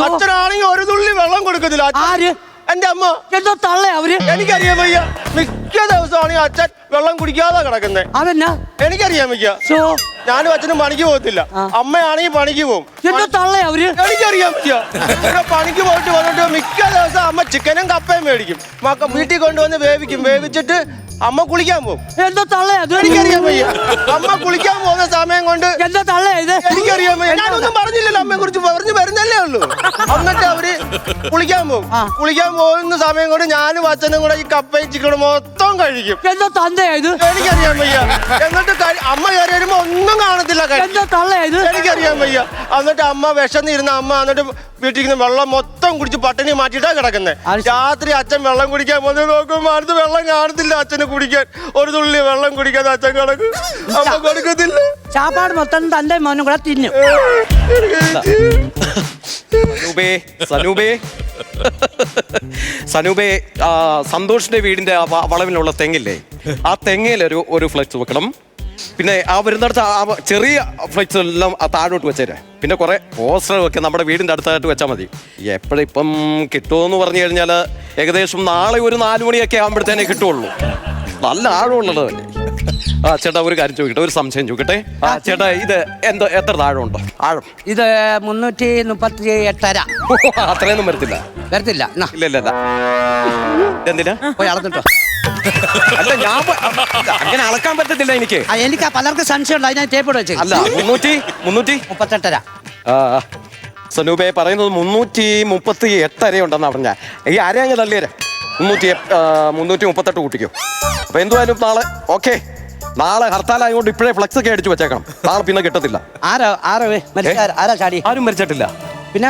അച്ഛനാണെങ്കിൽ ഒരു തുള്ളി വെള്ളം കൊടുക്കത്തില്ല. ആര്? എന്റെ അമ്മ. എന്തോ തള്ളേ അവര്? എനിക്കറിയാൻ വയ്യ. മിക്ക ദിവസമാണെങ്കിൽ അച്ഛൻ വെള്ളം കുടിക്കാതെ കിടക്കുന്നേ. അതെന്നാ? എനിക്കറിയാൻ വയ്യ. ഞാനും അച്ഛനും പണിക്ക് പോകത്തില്ല. അമ്മയാണെങ്കിൽ പണിക്ക് പോകും. എന്തോ തള്ളേ അവര്? എനിക്കറിയാൻ വയ്യ. പണിക്ക് പോയിട്ട് വന്നിട്ട് മിക്ക ദിവസം അമ്മ ചിക്കനും കപ്പയും മേടിക്കും. വീട്ടിൽ കൊണ്ടുവന്ന് വേവിക്കും. വേവിച്ചിട്ട് അമ്മ കുളിക്കാൻ പോകും. എന്തോ തള്ളേ അത്? എനിക്കറിയാൻ വയ്യ. അമ്മ കുളിക്കാൻ പോകുന്ന സമയം കൊണ്ട് എന്തോ തള്ളേ ഇത്? എനിക്കറിയാൻ വയ്യ. ഞാനൊന്നും പറഞ്ഞില്ലല്ലോ, അമ്മയെ കുറിച്ച് പറഞ്ഞു വരുന്നല്ലേ ഉള്ളൂ. എന്നിട്ട് അവര് കുളിക്കാൻ പോകും. കുളിക്കാൻ പോകുന്ന സമയം കൊണ്ട് ഞാനും അച്ഛനും കൂടെ ഈ കപ്പയും ചിക്കനും മൊത്തം കഴിക്കും. എന്തോ തന്തയാ ഇത്? എനിക്കറിയാൻ വയ്യ. എന്നിട്ട് അമ്മ കയറി വരുമ്പോ ഒന്നും കാണത്തില്ല. എന്തോ തള്ളേ ഇത്? എനിക്കറിയാൻ വയ്യ. എന്നിട്ട് അമ്മ വിശന്നിരുന്ന അമ്മ എന്നിട്ട് വീട്ടിൽ വെള്ളം മൊത്തം കുടിച്ച് പട്ടിണി മാറ്റിയിട്ടാ കിടക്കുന്നത്. രാത്രി അച്ഛൻ വെള്ളം കുടിക്കാൻ പോകുന്നത് നോക്കുമ്പോ അടുത്ത് വെള്ളം കാണത്തില്ല. അച്ഛന് കുടിക്കാൻ ഒരു തുള്ളി വെള്ളം കുടിക്കാതെ അച്ഛൻ കിടക്കും. അമ്മ കൊടുക്കത്തില്ല. ചാപ്പാട് മൊത്തം തന്റെ മോനും കൂടെ തിന്നും. സനൂപേ, സന്തോഷിന്റെ വീടിന്റെ വളവിലുള്ള തെങ്ങില്ലേ, ആ തെങ്ങിലൊരു ഫ്ലെക്സ് വെക്കണം. പിന്നെ ആ വരുന്നിടത്ത് ആ ചെറിയ ഫ്ലെക്സ് എല്ലാം താഴോട്ട് വെച്ചേരെ. പിന്നെ കുറെ പോസ്റ്റർ ഒക്കെ നമ്മുടെ വീടിന്റെ അടുത്തായിട്ട് വെച്ചാൽ മതി. എപ്പോഴിപ്പം കിട്ടുമെന്ന് പറഞ്ഞു കഴിഞ്ഞാൽ ഏകദേശം നാളെ ഒരു 4 മണിയൊക്കെ ആകുമ്പോഴത്തേനെ കിട്ടുള്ളൂ. നല്ല ആഴമുള്ളത് തന്നെ. ചേട്ടാ ഒരു കാര്യം ചോദിക്കട്ടെ, ഒരു സംശയം ചോദിക്കട്ടെ. ചേട്ടാ ഇത് എത്ര താഴമുണ്ടോ ആഴം? ഇത് 338. അത്രയൊന്നും വരത്തില്ല. വരത്തില്ല. ഇല്ല. എന്തിനാ പോയി അളന്നിട്ടോ? അല്ല, ഞാൻ അങ്ങനെ അളക്കാൻ പറ്റത്തില്ല എനിക്ക്. എനിക്ക് പലർക്കും സംശയം ഉണ്ട്, അതിനാ ടേപ്പ് വെച്ച്. അല്ല, 338. സനൂപേ പറയുന്നത് 338 അരയുണ്ടെന്നാ പറഞ്ഞ. ഈ അര അങ്ങ് തള്ളിയര 338 കൂട്ടിക്കോ. അപ്പൊ എന്തുവായാലും നാളെ ഓക്കെ. നാളെ ഹർത്താലായതുകൊണ്ട് ഇപ്പോഴേ ഫ്ലക്സ് ഒക്കെ അടിച്ചു വെച്ചേക്കണം. നാളെ പിന്നെ കിട്ടത്തില്ല. ആരും മരിച്ചിട്ടില്ല. പിന്നെ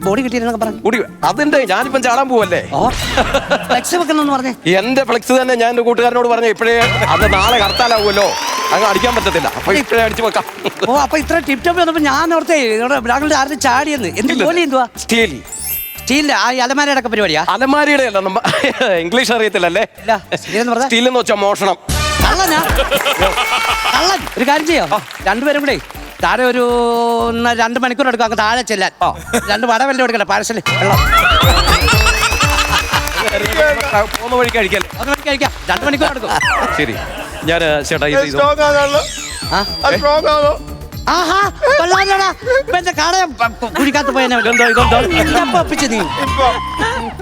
ബോഡി കിട്ടിയെന്നൊക്കെ പറഞ്ഞു. അതിന്റെ ഞാനിപ്പം ചാടാൻ പോവല്ലേ. ഫ്ലെക്സ് വെക്കുന്നു പറഞ്ഞേ. എന്റെ ഫ്ലെക്സ് തന്നെ ഞാൻ എന്റെ കൂട്ടുകാരനോട് പറഞ്ഞു ഇപ്പോഴേ. അത് നാളെ ഹർത്താലാവുമല്ലോ, അങ്ങ് അടിക്കാൻ പറ്റത്തില്ല. അപ്പൊ ഇപ്പോഴേ അടിച്ചു വെക്കാം. അപ്പൊ ഇത്ര ടിപ് ടോപ്പ് വന്നപ്പോ ഞാൻ ഓർത്തേ ആരും ചാടിയെന്ന്. എന്ത് ജോലി എന്തുവാ? സ്റ്റീലിന്റെ ആ അലമാരയുടെ ഒക്കെ പരിപാടിയാ? അലമാരിയുടെ അല്ല, ഇംഗ്ലീഷ് അറിയത്തില്ലല്ലേ. സ്റ്റീൽ എന്ന് വെച്ചാൽ മോഷണം. കള്ളൻ. ഒരു കാര്യം ചെയ്യാം, രണ്ടുപേരും കൂടെ താഴെ ഒരു 2 മണിക്കൂർ എടുക്കും. അങ്ങ് താഴെ ചെല്ലാൻ 2 വട വല്ല എടുക്കട്ടെ. പാഴ്സൽ വെള്ളം പോകുന്ന വഴി കഴിക്കാം. 2 മണിക്കൂർ എടുക്കും. ശരി, ഞാൻ ചേട്ടാ ആഹാ കൊള്ളാലോടാ. കുഴിക്കാത്ത പോയനെ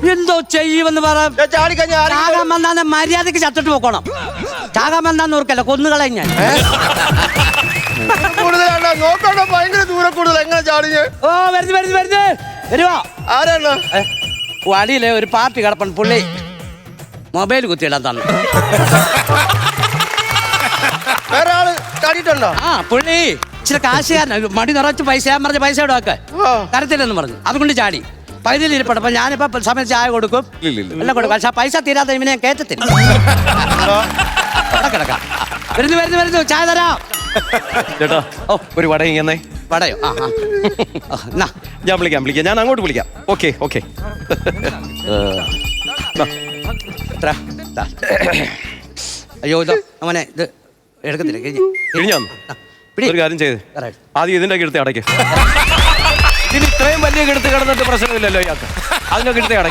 നീ എന്തോ ചെയ്യുമെന്ന് പറയാൻ വന്നാ മര്യാദക്ക് ചത്തിട്ട് പോക്കണം. ചാകാൻ വന്നാന്ന് ഓർക്കല്ല, കൊന്നുകളയും ഞാൻ. വരുവാ. വഴിയിലെ ഒരു പാർട്ടി കിടപ്പൺ. പുള്ളി മൊബൈൽ കുത്തിയിടാൻ തന്നു. പുള്ളി ഇച്ചിരി കാശുകാരനാ. മടി നിറച്ച് പൈസ. ഞാൻ പറഞ്ഞ പൈസ ഇവിടെ വെക്ക്, തരത്തില്ലെന്ന് പറഞ്ഞു. അതുകൊണ്ട് ചാടി പൈതൽ ഇരിപ്പണം. അപ്പൊ ഞാനിപ്പോ സമയം ചായ കൊടുക്കും, എല്ലാം കൊടുക്കും. പക്ഷെ പൈസ തീരാതെ ഇവനെ ഞാൻ കേറ്റത്തില്ല. കിടക്കാം. വരുന്നു. ചായ തരാം. ചേട്ടാ ഒരു വട ഇങ്ങനെ. വടയോ? ഞാൻ വിളിക്കാം. ഞാൻ അങ്ങോട്ട് വിളിക്കാം. ഓക്കെ. അയ്യോ ഇത് അവനെ ഇത് എടുക്കത്തില്ല. കഴിഞ്ഞു. ഒരു കാര്യം ചെയ്ത് ആദ്യം ഇതിന്റെ കിടത്തി അടയ്ക്ക്. ഇതിന് ഇത്രയും വലിയ കിടത്ത് കിടന്നിട്ട് പ്രശ്നമില്ലല്ലോ ഇയാൾക്ക്. അതിനൊക്കെ കിടത്തി അടയ്ക്ക്.